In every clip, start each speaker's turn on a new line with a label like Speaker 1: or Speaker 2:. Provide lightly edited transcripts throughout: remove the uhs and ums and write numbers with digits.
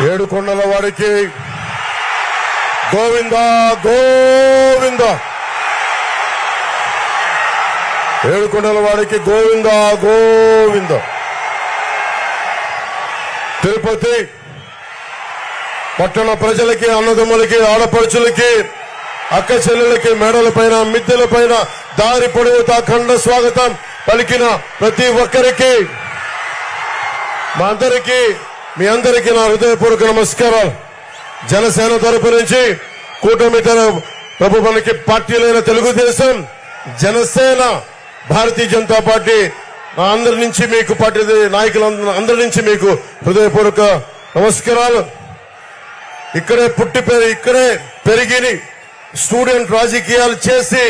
Speaker 1: ఏడుకొండల వాడికి గోవింద గోవింద, ఏడుకొండల వాడికి గోవింద గోవింద. తిరుపతి పట్టణ ప్రజలకి, అన్నదమ్ములకి, ఆడపడుచులకి, అక్క చెల్లెలకి, మేడల పైన, మిద్దెల పైన దారి పొడవుతా అఖండ స్వాగతం పలికిన ప్రతి ఒక్కరికి, మీ అందరికీ నా హృదయపూర్వక నమస్కారాలు. జనసేన తరపు నుంచి కూటమి ప్రభు మనకి పార్టీలైన తెలుగుదేశం, జనసేన, భారతీయ జనతా పార్టీ అందరి నుంచి మీకు, పార్టీ నాయకులందరి నుంచి మీకు హృదయపూర్వక నమస్కారాలు. ఇక్కడే పుట్టి ఇక్కడే పెరిగి స్టూడెంట్ రాజకీయాలు చేసి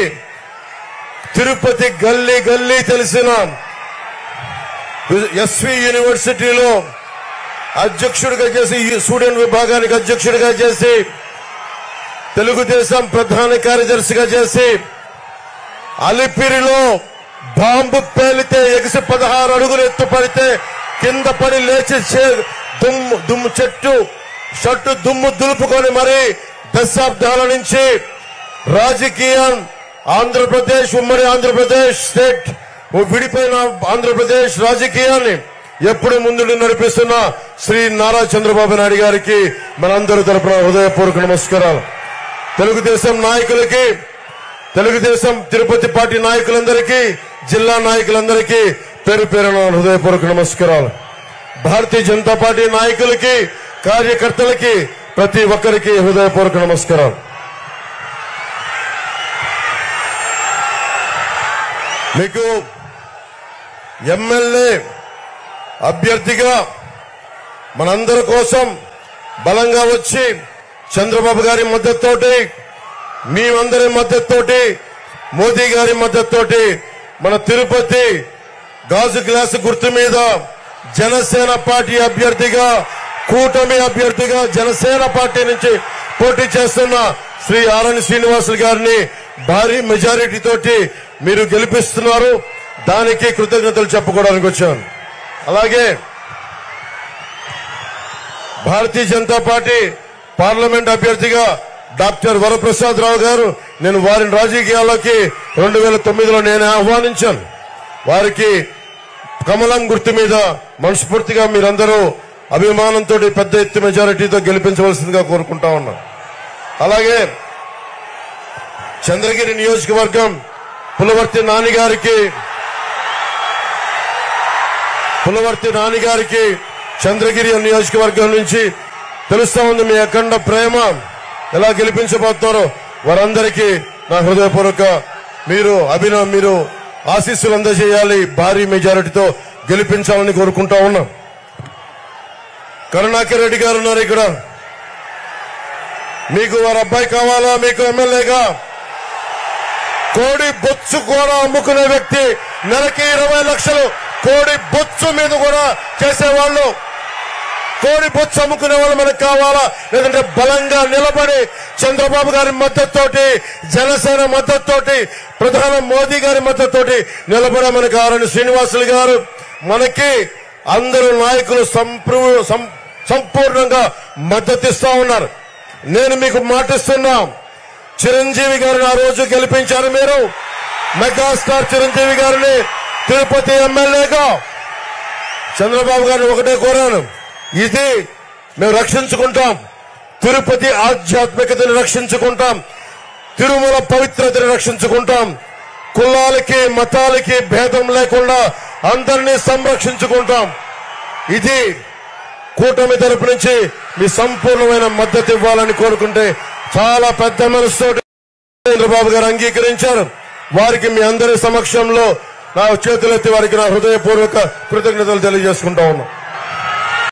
Speaker 1: తిరుపతి గల్లీ గల్లీ తెలిసిన ఎస్వి యూనివర్సిటీలో అధ్యక్షుడిగా చేసి, స్టూడెంట్ విభాగానికి అధ్యక్షుడిగా చేసి, తెలుగుదేశం ప్రధాన కార్యదర్శిగా చేసి, అలిపిరిలో బాంబు పేలితే ఎగిసి 16 అడుగులు ఎత్తు పడితే కింద పడి లేచి దుమ్ము షట్టు దుమ్ము దులుపుకొని మరి దశాబ్దాల నుంచి రాజకీయం ఆంధ్రప్రదేశ్, ఉమ్మడి ఆంధ్రప్రదేశ్ స్టేట్ విడిపోయిన ఆంధ్రప్రదేశ్ రాజకీయాన్ని ఎప్పుడు ముందుండి నడిపిస్తున్న శ్రీ నారా చంద్రబాబు నాయుడు గారికి మనందరి తరపున హృదయపూర్వక నమస్కారాలు. తెలుగుదేశం నాయకులకి, తెలుగుదేశం తిరుపతి పార్టీ నాయకులందరికీ, జిల్లా నాయకులందరికీ పేరు పేరున హృదయపూర్వక నమస్కారాలు. భారతీయ జనతా పార్టీ నాయకులకి, కార్యకర్తలకి, ప్రతి ఒక్కరికి హృదయపూర్వక నమస్కారాలు. మీకు ఎమ్మెల్యే అభ్యర్థిగా మనందరి కోసం బలంగా వచ్చి చంద్రబాబు గారి మద్దతుతోటి, మేమందరి మద్దతుతోటి, మోదీ గారి మద్దతుతోటి మన తిరుపతి గాజు గ్లాసు గుర్తు మీద జనసేన పార్టీ అభ్యర్థిగా, కూటమి అభ్యర్థిగా జనసేన పార్టీ నుంచి పోటీ చేస్తున్న శ్రీ ఆరణి శ్రీనివాసులు గారిని భారీ మెజారిటీ తోటి మీరు గెలిపిస్తున్నారు. దానికి కృతజ్ఞతలు చెప్పుకోవడానికి వచ్చాను. అలాగే భారతీయ జనతా పార్టీ పార్లమెంట్ అభ్యర్థిగా డాక్టర్ వరప్రసాద్ రావు గారు, నేను వారిని రాజకీయాల్లోకి 2009లో నేను ఆహ్వానించాను. వారికి కమలం గుర్తు మీద మనస్ఫూర్తిగా మీరందరూ అభిమానంతో పెద్ద ఎత్తు మెజారిటీతో గెలిపించవలసిందిగా కోరుకుంటా ఉన్నాను. అలాగే చంద్రగిరి నియోజకవర్గం పులవర్తి నానిగారికి చంద్రగిరి నియోజకవర్గం నుంచి తెలుస్తా ఉంది మీ అఖండ ప్రేమ. ఎలా గెలిపించబోతున్నారో వారందరికీ నా హృదయపూర్వక మీరు ఆశీస్సులు అందజేయాలి. భారీ మెజారిటీతో గెలిపించాలని కోరుకుంటా ఉన్నాం. కరుణాకర్ రెడ్డి గారు ఉన్నారు ఇక్కడ. మీకు వారి అబ్బాయి కావాలా? మీకు ఎమ్మెల్యేగా కోడి బొచ్చు కూడా అమ్ముకునే వ్యక్తి, నెలకి 20 లక్షలు కోడి బొచ్చు మీద కూడా చేసేవాళ్ళు, కోడి బొచ్చు అమ్ముకునే వాళ్ళు మనకు కావాలా? లేదంటే బలంగా నిలబడి చంద్రబాబు గారి మద్దతుతోటి, జనసేన మద్దతుతోటి, ప్రధాని మోదీ గారి మద్దతుతోటి నిలబడే మనకు ఆరణి శ్రీనివాసులు గారు, మనకి అందరూ నాయకులు సంపూర్ణంగా మద్దతిస్తా ఉన్నారు. నేను మీకు మాటిస్తున్నా, చిరంజీవి గారిని ఆ రోజు గెలిపించారు మీరు, మెగాస్టార్ చిరంజీవి గారిని తిరుపతి ఎమ్మెల్యేగా. చంద్రబాబు గారిని ఒకటే కోరాను, ఇది మేము రక్షించుకుంటాం, తిరుపతి ఆధ్యాత్మికతను రక్షించుకుంటాం, తిరుమల పవిత్రతను రక్షించుకుంటాం, కులాలకి మతాలకి భేదం లేకుండా అందరినీ సంరక్షించుకుంటాం. ఇది కూటమి తరపు నుంచి మీ సంపూర్ణమైన మద్దతు ఇవ్వాలని కోరుకుంటే చాలా పెద్ద మనసుతో చంద్రబాబు గారు అంగీకరించారు. వారికి మీ అందరి సమక్షంలో నా చేతులెత్తి వారికి నా హృదయపూర్వక కృతజ్ఞతలు తెలియజేసుకుంటా ఉన్నాం.